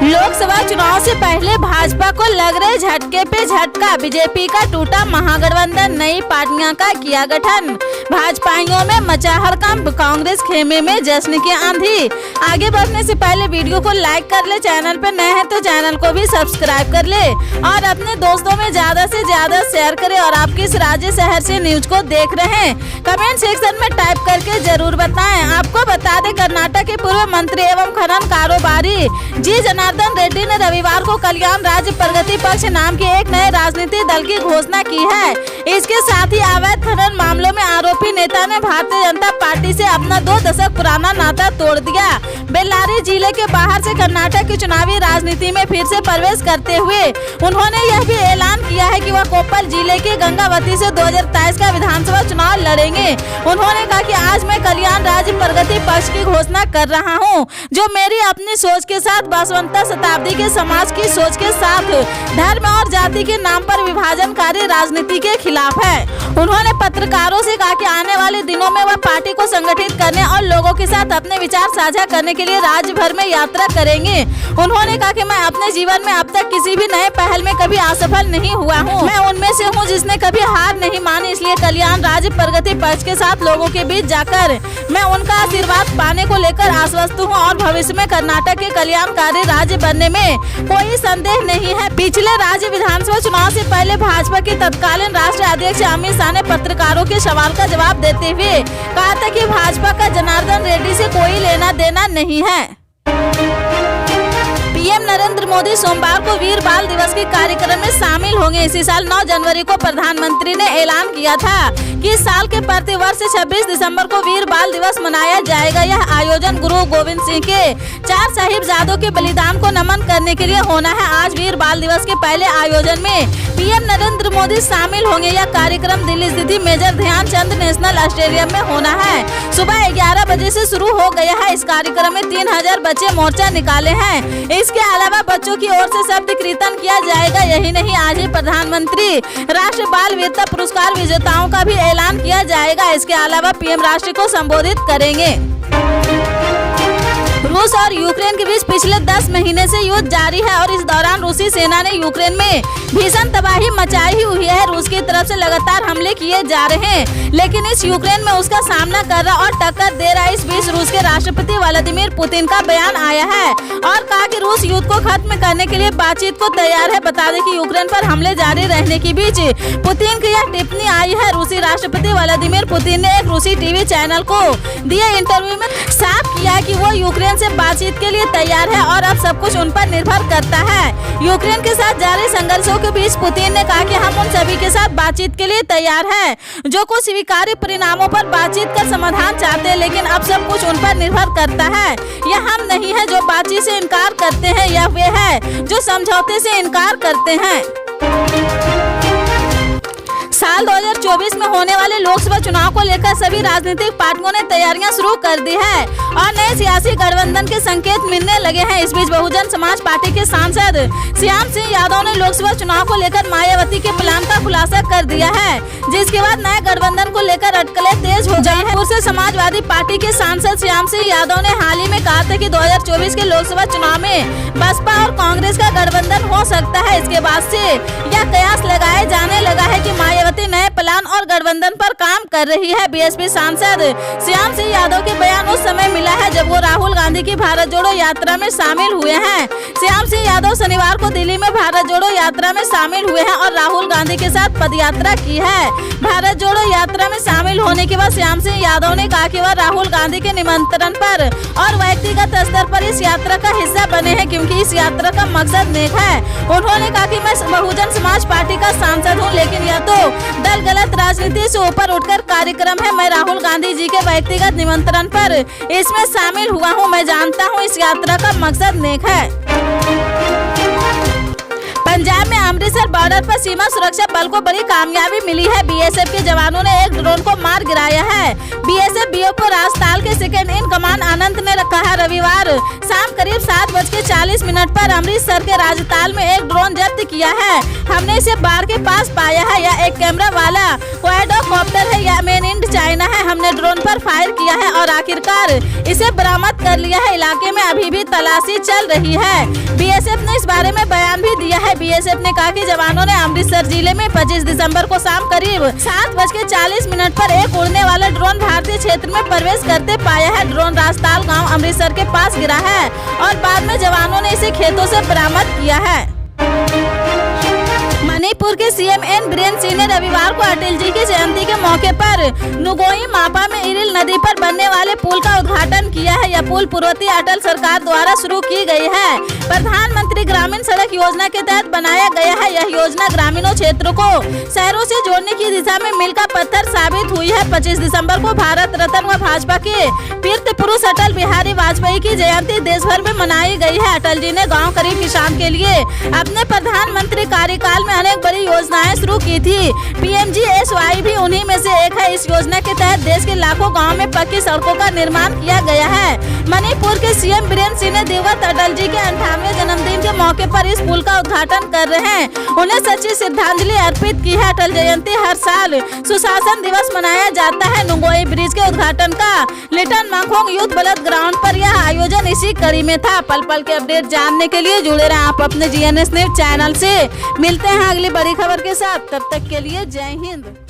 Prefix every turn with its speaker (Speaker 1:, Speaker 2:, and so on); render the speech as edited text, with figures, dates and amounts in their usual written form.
Speaker 1: लोकसभा चुनाव से पहले भाजपा को लग रहे झटके पे झटका, बीजेपी का टूटा महागठबंधन, नई पार्टियां का किया गठन, भाजपाइयों में मचा हड़कंप, कांग्रेस खेमे में जश्न की आंधी। आगे बढ़ने से पहले वीडियो को लाइक कर ले, चैनल पर नए हैं तो चैनल को भी सब्सक्राइब कर ले और अपने दोस्तों में ज्यादा से ज्यादा शेयर करें। और आप किस राज्य शहर से न्यूज को देख रहे हैं कमेंट सेक्शन में टाइप करके जरूर बताएं। आपको बता दें, कर्नाटक के पूर्व मंत्री एवं खनन कारोबारी जी जनार्दन रेड्डी ने रविवार को कल्याण राज्य प्रगति पक्ष नाम के एक नए राजनीतिक दल की घोषणा की है। इसके साथ ही अवैध खनन मामलों में आरोपी नेता ने भारतीय जनता पार्टी से अपना 2 दशक पुराना नाता तोड़ दिया। बेल्लारी जिले के बाहर से कर्नाटक की चुनावी राजनीति में फिर से प्रवेश करते हुए उन्होंने यह भी ऐलान किया है कि वह कोप्पल जिले के गंगावती से 2023 का विधानसभा चुनाव लड़ेंगे। उन्होंने कहा कि आज मैं कल्याण राज्य प्रगति पक्ष की घोषणा कर रहा हूं, जो मेरी अपनी सोच के साथ बसवंता शताब्दी के समाज की सोच के साथ धर्म और जाति के नाम पर विभाजनकारी राजनीति के खिलाफ है। उन्होंने पत्रकारों से कहा कि आने वाले दिनों में वह पार्टी को संगठित करने और लोगों के साथ अपने विचार साझा करने के लिए राज्य भर में यात्रा करेंगे। उन्होंने कहा कि मैं अपने जीवन में अब तक किसी भी नए पहल में कभी असफल नहीं हुआ हूं। मैं उनमें से हूं जिसने कभी हार नहीं मानी, इसलिए कल्याण राज्य प्रगति पक्ष के साथ लोगों के बीच जाकर मैं उनका आशीर्वाद पाने को लेकर आश्वस्त हूं और भविष्य में कर्नाटक के कल्याणकारी राज्य बनने में कोई संदेह नहीं है। पिछले राज्य विधानसभा चुनाव से पहले भाजपा के तत्कालीन राष्ट्रीय अध्यक्ष अमित शाह ने पत्रकारों के सवाल का जवाब देते हुए कहा था कि भाजपा का जनार्दन रेड्डी से कोई लेना देना नहीं है। पीएम नरेंद्र मोदी सोमवार को वीर बाल दिवस के कार्यक्रम में शामिल होंगे। इसी साल 9 जनवरी को प्रधानमंत्री ने ऐलान किया था कि इस साल के प्रतिवर्ष 26 दिसंबर को वीर बाल दिवस मनाया जाएगा। यह आयोजन गुरु गोविंद सिंह के 4 साहिबजादों के बलिदान को नमन करने के लिए होना है। आज वीर बाल दिवस के पहले आयोजन में पीएम नरेंद्र मोदी शामिल होंगे। यह कार्यक्रम दिल्ली स्थित मेजर ध्यानचंद नेशनल स्टेडियम में होना है। सुबह 11 बजे से शुरू हो गया है। इस कार्यक्रम में 3000 बच्चे मोर्चा निकाले हैं। इसके अलावा बच्चों की ओर से शब्द कीर्तन किया जाएगा। यही नहीं, आज ही प्रधानमंत्री राष्ट्रीय बाल वीरता पुरस्कार विजेताओं का भी ऐलान किया जाएगा। इसके अलावा पीएम राष्ट्र को संबोधित करेंगे। रूस और यूक्रेन के बीच पिछले 10 महीने से युद्ध जारी है और इस दौरान रूसी सेना ने यूक्रेन में भीषण तबाही मचाई हुई है। रूस की तरफ से लगातार हमले किए जा रहे हैं, लेकिन इस यूक्रेन में उसका सामना कर रहा और टक्कर दे रहा है। इस बीच रूस के राष्ट्रपति व्लादिमीर पुतिन का बयान आया है और कहा कि रूस युद्ध को खत्म करने के लिए बातचीत को तैयार है। बता दें कि यूक्रेन पर हमले जारी रहने के बीच पुतिन की यह टिप्पणी आई है। रूसी राष्ट्रपति व्लादिमीर पुतिन ने एक रूसी टीवी चैनल को दिए इंटरव्यू में साफ किया कि वो यूक्रेन से बातचीत के लिए तैयार है और अब सब कुछ उन पर निर्भर करता है। यूक्रेन के साथ जारी संघर्षों के बीच पुतिन ने कहा कि हम उन सभी के साथ बातचीत के लिए तैयार हैं जो कुछ स्वीकार्य परिणामों पर बातचीत का समाधान चाहते हैं, लेकिन अब सब कुछ उन पर निर्भर करता है। यह हम नहीं है जो बातचीत से इनकार करते हैं, यह वे है जो समझौते से इनकार करते हैं। साल 2024 में होने वाले लोकसभा चुनाव को लेकर सभी राजनीतिक पार्टियों ने तैयारियां शुरू कर दी है और नए सियासी गठबंधन के संकेत मिलने लगे हैं। इस बीच बहुजन समाज पार्टी के सांसद श्याम सिंह यादव ने लोकसभा चुनाव को लेकर मायावती के प्लान का खुलासा कर दिया है, जिसके बाद नए गठबंधन को लेकर अटकलें तेज हो गई है। दूसरे समाजवादी पार्टी के सांसद श्याम सिंह यादव ने हाल ही में कहा था कि 2024 के लोकसभा चुनाव में बसपा और कांग्रेस का गठबंधन हो सकता है। इसके बाद से यह कयास लगाया जाने लगा है कि मायावती नए प्लान और गठबंधन पर काम कर रही है। बीएसपी सांसद श्याम सिंह यादव के बयान उस समय मिला है जब वो राहुल गांधी की भारत जोड़ो यात्रा में शामिल हुए हैं। श्याम सिंह यादव शनिवार को दिल्ली में भारत जोड़ो यात्रा में शामिल हुए हैं और राहुल गांधी के साथ पदयात्रा की है। भारत जोड़ो यात्रा में शामिल होने के बाद श्याम सिंह यादव ने कहा कि वह राहुल गांधी के निमंत्रण पर और व्यक्तिगत स्तर पर इस यात्रा का हिस्सा बने हैं, क्योंकि इस यात्रा का मकसद नेक है। उन्होंने कहा कि मैं बहुजन समाज पार्टी का सांसद हूँ, लेकिन यह तो दल गलत राजनीति से ऊपर उठकर कार्यक्रम है। मैं राहुल गांधी जी के व्यक्तिगत निमंत्रण पर इसमें शामिल हुआ हूं। मैं जानता हूं इस यात्रा का मकसद नेक है। पंजाब में अमृतसर बॉर्डर पर सीमा सुरक्षा बल को बड़ी कामयाबी मिली है। बीएसएफ के जवानों ने एक ड्रोन को मार गिराया है। बीएसएफ बीओपी राजताल के सेकेंड इन कमान अनंत ने रखा है रविवार शाम करीब 7:40 पर अमृतसर के राजताल में एक ड्रोन जब्त किया है। हमने इसे बाढ़ के पास पाया है। यह एक कैमरा वाला क्वाड्रोकॉप्टर है या मेन इन चाइना है। हमने ड्रोन पर फायर किया है और आखिरकार इसे बरामद कर लिया है। इलाके में अभी भी तलाशी चल रही है। बीएसएफ ने इस बारे में बयान भी दिया है। बीएसएफ ने कहा कि जवानों ने अमृतसर जिले में 25 दिसंबर को शाम करीब 7:40 पर एक उड़ने वाला ड्रोन भारतीय क्षेत्र में प्रवेश करते पाया है। ड्रोन राजताल गांव अमृतसर के पास गिरा है और बाद में जवानों ने इसे खेतों से बरामद किया है। मणिपुर के सीएम एन बीरेन सिंह ने रविवार को अटल जी की जयंती के मौके पर नुगोई मापा में इरिल नदी पर बनने वाले पुल का उद्घाटन किया है। यह पुल पूर्वोत्तर अटल सरकार द्वारा शुरू की गई है। प्रधानमंत्री ग्रामीण सड़क योजना के तहत बनाया गया है। यह योजना ग्रामीणों क्षेत्रों को शहरों से जोड़ने की दिशा में मील का पत्थर साबित हुई है। 25 दिसंबर को भारत रत्न व भाजपा के कीर्ति पुरुष अटल बिहारी वाजपेयी की जयंती देश भर में मनाई गई है। अटल जी ने गाँव गरीब किसान के लिए अपने प्रधानमंत्री कार्यकाल में अनेक बड़ी योजनाएं शुरू की थी। PMGSY भी उन्हीं में से एक है। इस योजना के तहत देश के लाखों गांवों में पक्की सड़कों का निर्माण किया गया है। मणिपुर के सीएम बीरेन सिंह ने दिवंगत अटल जी के 98वें जन्मदिन के मौके पर इस पुल का उद्घाटन कर रहे हैं। उन्हें सच्ची श्रद्धांजलि अर्पित की है। अटल जयंती हर साल सुशासन दिवस मनाया जाता है। नुगोई ब्रिज के उद्घाटन का लिटन माखोंग यूथ बलद ग्राउंड पर यह आयोजन इसी कड़ी में था। पल पल के अपडेट जानने के लिए जुड़े रहें आप अपने GNS न्यूज चैनल से। मिलते हैं अगली बड़ी खबर के साथ, तब तक के लिए जय हिंद।